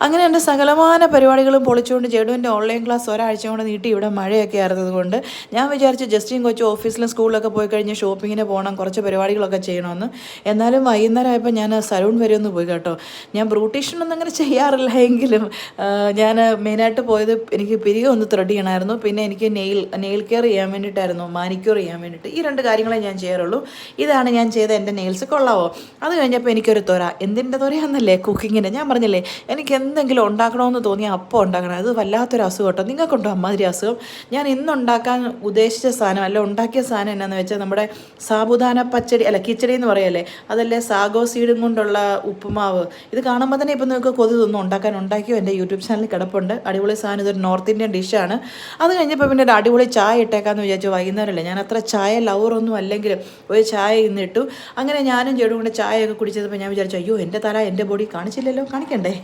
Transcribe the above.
അങ്ങനെ എൻ്റെ സകലമാന പരിപാടികളും പൊളിച്ചുകൊണ്ട് ജഡുവിൻ്റെ ഓൺലൈൻ ക്ലാസ് ഒരാഴ്ച കൊണ്ട് നീട്ടി. ഇവിടെ മഴയൊക്കെ ആയിരുന്നത് കൊണ്ട് ഞാൻ വിചാരിച്ചു ജസ്റ്റിൻ കൊച്ചു ഓഫീസിലും സ്കൂളിലൊക്കെ പോയി കഴിഞ്ഞ് ഷോപ്പിങ്ങിന് പോകണം, കുറച്ച് പരിപാടികളൊക്കെ ചെയ്യണമെന്ന്. എന്നാലും വൈകുന്നേരം ആയപ്പോൾ ഞാൻ സലൂൺ വരെ ഒന്ന് പോയി കേട്ടോ. ഞാൻ ബ്യൂട്ടീഷ്യനൊന്നും അങ്ങനെ ചെയ്യാറില്ല എങ്കിലും ഞാൻ മെയിനായിട്ട് പോയത് എനിക്ക് പിരികം ഒന്ന് ത്രെഡ് ചെയ്യണമായിരുന്നു. പിന്നെ എനിക്ക് നെയിൽ കെയർ ചെയ്യാൻ വേണ്ടിയിട്ടായിരുന്നു, മാനിക്യൂർ ചെയ്യാൻ വേണ്ടിയിട്ട്. ഈ 2 കാര്യങ്ങളെ ഞാൻ ചെയ്യാറുള്ളൂ. ഇതാണ് ഞാൻ ചെയ്ത എൻ്റെ നെയിൽസ്. കൊള്ളാവോ? അത് കഴിഞ്ഞപ്പോൾ എനിക്കൊരു എന്തിൻ്റെ തൊരയാന്നല്ലേ, കുക്കിങ്ങിൻ്റെ. ഞാൻ പറഞ്ഞില്ലേ എനിക്ക് എന്തെങ്കിലും ഉണ്ടാക്കണമെന്ന് തോന്നിയാൽ അപ്പോൾ ഉണ്ടാക്കണം. അത് വല്ലാത്തൊരു അസുഖം കേട്ടോ. നിങ്ങൾക്കുണ്ടോ അമ്മാതിരി അസുഖം? ഞാൻ ഇന്നുണ്ടാക്കാൻ ഉദ്ദേശിച്ച സാധനം അല്ല, ഉണ്ടാക്കിയ സാധനം എന്നാന്ന് വെച്ചാൽ നമ്മുടെ സാബുദാന പച്ചടി അല്ല കിച്ചടി എന്ന് പറയല്ലേ, അതല്ലേ സാഗോ സീഡും കൊണ്ടുള്ള ഉപ്പുമാവ്. ഇത് കാണുമ്പോൾ തന്നെ ഇപ്പം നിങ്ങൾക്ക് കൊതി തോന്നും ഉണ്ടാക്കിയോ. എൻ്റെ യൂട്യൂബ് ചാനലിൽ കിടപ്പുണ്ട്. അടിപൊളി സാധനം. ഇതൊരു നോർത്ത് ഇന്ത്യൻ ഡിഷാണ്. അത് കഴിഞ്ഞപ്പോൾ പിന്നെ ഒരു അടിപൊളി ചായ ഇട്ടേക്കാന്ന് വിചാരിച്ചു. വൈകുന്നേരമല്ലേ, ഞാൻ അത്ര ചായ ലവറൊന്നും അല്ലെങ്കിലും ഒരു ചായ ഇന്നിട്ടു. അങ്ങനെ ഞാനും ചേടും കൂടെ ചായയൊക്കെ കുടിച്ചപ്പോൾ ഞാൻ വിചാരിച്ചു, അയ്യോ എൻ്റെ തല എൻ്റെ ബോഡി കാണിച്ചില്ലല്ലോ, കാണിക്കണ്ടേ.